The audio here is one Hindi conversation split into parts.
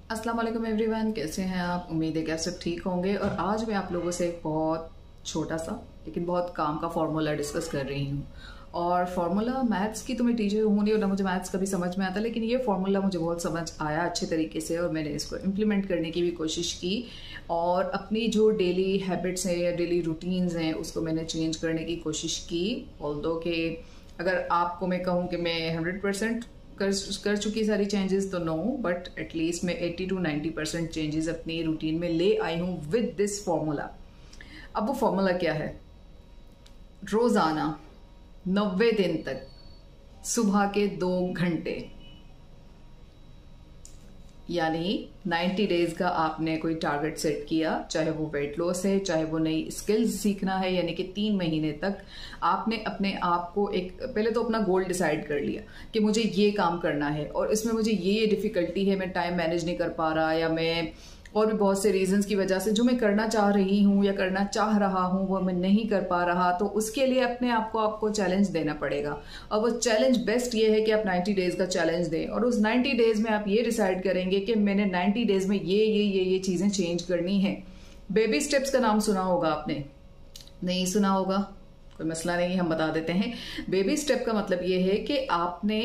अस्सलाम वालेकुम एवरीवन, कैसे हैं आप। उम्मीद है कि आप सब ठीक होंगे। और आज मैं आप लोगों से एक बहुत छोटा सा लेकिन बहुत काम का फार्मूला डिस्कस कर रही हूँ। और फार्मूला, मैथ्स की तो मैं टीचर हूँ नहीं और ना मुझे मैथ्स कभी समझ में आता, लेकिन ये फार्मूला मुझे बहुत समझ आया अच्छे तरीके से और मैंने इसको इम्प्लीमेंट करने की भी कोशिश की। और अपनी जो डेली हैबिट्स हैं या डेली रूटीन्स हैं उसको मैंने चेंज करने की कोशिश की। ऑल्दो कि अगर आपको मैं कहूँ कि मैं 100% कर चुकी सारी चेंजेस तो नो, बट एटलीस्ट मैं 80 to 90% चेंजेस अपनी रूटीन में ले आई हूँ विद दिस फॉर्मूला। अब वो फॉर्मूला क्या है? रोजाना 90 दिन तक सुबह के 2 घंटे, यानी 90 डेज का आपने कोई टारगेट सेट किया, चाहे वो वेट लॉस है, चाहे वो नई स्किल्स सीखना है, यानी कि 3 महीने तक आपने अपने आप को पहले तो अपना गोल डिसाइड कर लिया कि मुझे ये काम करना है और इसमें मुझे ये डिफिकल्टी है, मैं टाइम मैनेज नहीं कर पा रहा, या मैं और भी बहुत से रीजंस की वजह से जो मैं करना चाह रही हूँ या करना चाह रहा हूँ वो मैं नहीं कर पा रहा, तो उसके लिए अपने आप को आपको चैलेंज देना पड़ेगा। और वो चैलेंज बेस्ट ये है कि आप 90 डेज का चैलेंज दें और उस 90 डेज में आप ये डिसाइड करेंगे कि मैंने 90 डेज में ये चीजें चेंज करनी है। बेबी स्टेप्स का नाम सुना होगा आपने, नहीं सुना होगा कोई मसला नहीं, हम बता देते हैं। बेबी स्टेप का मतलब ये है कि आपने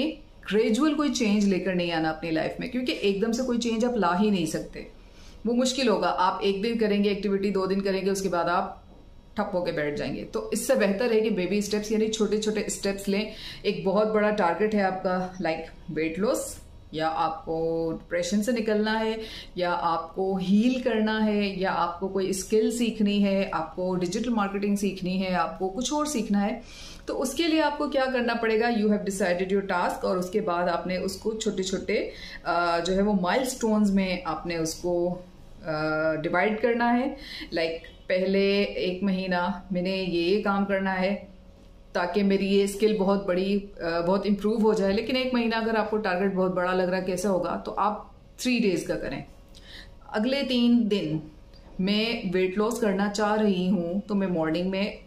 ग्रेजुअल कोई चेंज लेकर नहीं आना अपनी लाइफ में, क्योंकि एकदम से कोई चेंज आप ला ही नहीं सकते, वो मुश्किल होगा। आप एक दिन करेंगे एक्टिविटी, 2 दिन करेंगे, उसके बाद आप ठप होके बैठ जाएंगे। तो इससे बेहतर है कि बेबी स्टेप्स यानी छोटे छोटे स्टेप्स लें। एक बहुत बड़ा टारगेट है आपका, लाइक वेट लॉस, या आपको डिप्रेशन से निकलना है, या आपको हील करना है, या आपको कोई स्किल सीखनी है, आपको डिजिटल मार्केटिंग सीखनी है, आपको कुछ और सीखना है। तो उसके लिए आपको क्या करना पड़ेगा? You have decided your task, और उसके बाद आपने उसको छोटे छोटे जो है वो माइलस्टोन्स में आपने उसको डिवाइड करना है। लाइक पहले 1 महीना मैंने ये काम करना है ताकि मेरी ये स्किल बहुत बड़ी बहुत इंप्रूव हो जाए। लेकिन 1 महीना अगर आपको टारगेट बहुत बड़ा लग रहा है, कैसे होगा? तो आप 3 डेज का करें। अगले 3 दिन मैं वेट लॉस करना चाह रही हूँ तो मैं मॉर्निंग में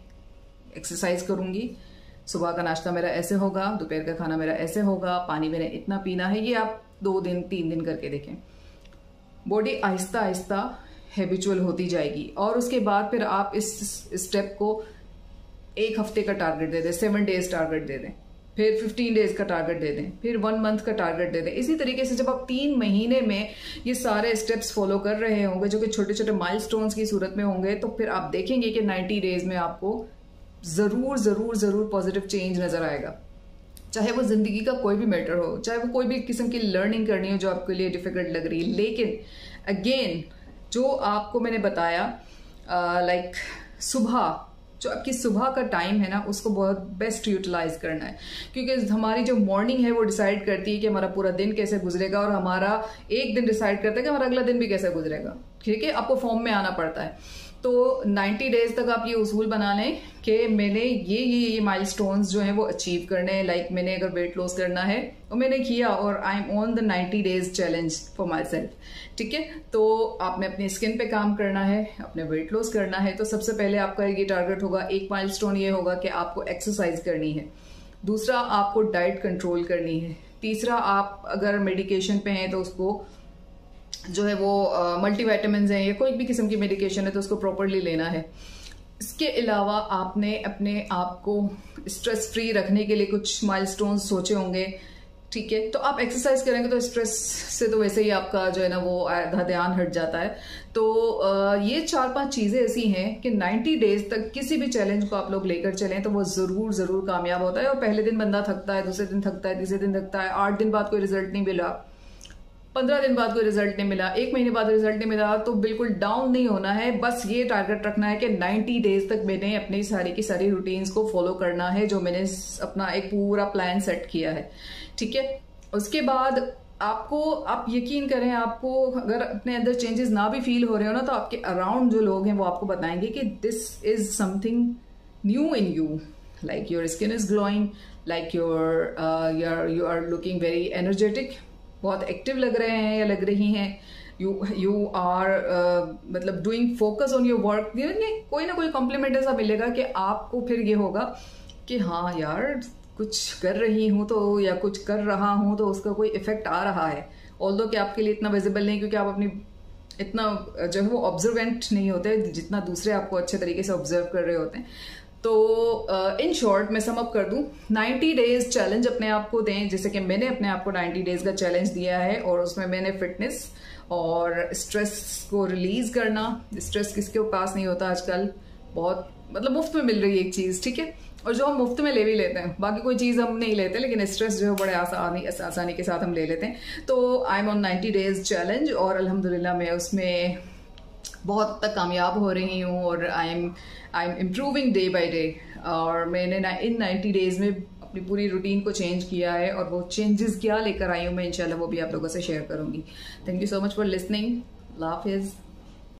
एक्सरसाइज करूंगी, सुबह का नाश्ता मेरा ऐसे होगा, दोपहर का खाना मेरा ऐसे होगा, पानी मैंने इतना पीना है। ये आप 2 दिन 3 दिन करके देखें। बॉडी आहिस्ता आहिस्ता हैबिचुअल होती जाएगी और उसके बाद फिर आप इस स्टेप को 1 हफ्ते का टारगेट दे दें, 7 डेज टारगेट दे दें, फिर 15 डेज का टारगेट दे दें, फिर 1 मंथ का टारगेट दे दें। इसी तरीके से जब आप 3 महीने में ये सारे स्टेप्स फॉलो कर रहे होंगे जो कि छोटे छोटे माइलस्टोन्स की सूरत में होंगे, तो फिर आप देखेंगे कि 90 डेज में आपको जरूर जरूर जरूर पॉजिटिव चेंज नजर आएगा। चाहे वो जिंदगी का कोई भी मैटर हो, चाहे वो कोई भी किस्म की लर्निंग करनी हो जो आपके लिए डिफिकल्ट लग रही है। लेकिन अगेन जो आपको मैंने बताया, लाइक सुबह, जो आपकी सुबह का टाइम है ना, उसको बहुत बेस्ट यूटिलाइज करना है, क्योंकि हमारी जो मॉर्निंग है वो डिसाइड करती है कि हमारा पूरा दिन कैसे गुजरेगा, और हमारा एक दिन डिसाइड करता है कि हमारा अगला दिन भी कैसे गुजरेगा। ठीक है, आपको फॉर्म में आना पड़ता है। तो 90 डेज तक आप ये उसूल बना लें कि मैंने ये माइलस्टोन्स जो हैं वो अचीव करने हैं। लाइक मैंने अगर वेट लॉस करना है तो मैंने किया, और I am on the 90 days challenge for my self. ठीक है, तो आपने अपनी स्किन पे काम करना है, अपने वेट लॉस करना है। तो सबसे पहले आपका ये टारगेट होगा, एक माइलस्टोन ये होगा कि आपको एक्सरसाइज करनी है। दूसरा, आपको डाइट कंट्रोल करनी है। तीसरा, आप अगर मेडिकेशन पे हैं तो उसको जो है वो मल्टीविटामिन्स हैं या कोई भी किस्म की मेडिकेशन है तो उसको प्रॉपरली लेना है। इसके अलावा आपने अपने आप को स्ट्रेस फ्री रखने के लिए कुछ माइलस्टोन्स सोचे होंगे। ठीक है, तो आप एक्सरसाइज करेंगे तो स्ट्रेस से तो वैसे ही आपका जो है ना वो आधा ध्यान हट जाता है। तो ये 4-5 चीजें ऐसी हैं कि 90 डेज तक किसी भी चैलेंज को आप लोग लेकर चलें तो वो जरूर जरूर कामयाब होता है। और पहले दिन बंदा थकता है, दूसरे दिन थकता है, तीसरे दिन थकता है, 8 दिन बाद कोई रिजल्ट नहीं मिला, 15 दिन बाद कोई रिजल्ट नहीं मिला, 1 महीने बाद रिजल्ट नहीं मिला, तो बिल्कुल डाउन नहीं होना है। बस ये टारगेट रखना है कि 90 डेज तक मैंने अपनी सारी की सारी रूटीन्स को फॉलो करना है, जो मैंने अपना एक पूरा प्लान सेट किया है। ठीक है, उसके बाद आपको, आप यकीन करें, आपको अगर अपने अंदर चेंजेस ना भी फील हो रहे हो ना, तो आपके अराउंड जो लोग हैं वो आपको बताएंगे कि this is something new in you, like your skin is glowing, like you are looking very energetic, बहुत एक्टिव लग रहे हैं या लग रही हैं, यू आर मतलब doing focus on your work. कोई ना कोई कॉम्प्लीमेंट ऐसा मिलेगा कि आपको फिर ये होगा कि हाँ यार, कुछ कर रही हूँ तो या कुछ कर रहा हूँ तो उसका कोई इफेक्ट आ रहा है, ऑल्दो कि आपके लिए इतना विजिबल नहीं, क्योंकि आप अपनी इतना जो है वो ऑब्जर्वेंट नहीं होते जितना दूसरे आपको अच्छे तरीके से ऑब्जर्व कर रहे होते हैं। तो इन शॉर्ट मैं सम अप कर दूं, 90 डेज चैलेंज अपने आप को दें, जैसे कि मैंने अपने आप को 90 डेज का चैलेंज दिया है, और उसमें मैंने फिटनेस और स्ट्रेस को रिलीज करना। स्ट्रेस किसके पास नहीं होता आजकल, बहुत मतलब मुफ्त में मिल रही है एक चीज, ठीक है, और जो हम मुफ्त में ले भी लेते हैं, बाकी कोई चीज़ हम नहीं लेते, लेकिन स्ट्रेस जो है बड़े आसानी के साथ हम ले लेते हैं। तो I am on 90 days challenge, और अल्हम्दुलिल्लाह मैं उसमें बहुत हद तक कामयाब हो रही हूँ, और I am improving day by day. और मैंने इन 90 डेज में अपनी पूरी रूटीन को चेंज किया है, और वो चेंजेस क्या लेकर आई हूँ मैं इंशाल्लाह वो भी आप लोगों से शेयर करूँगी। Thank you so much for listening. अल्लाह हाफिज़।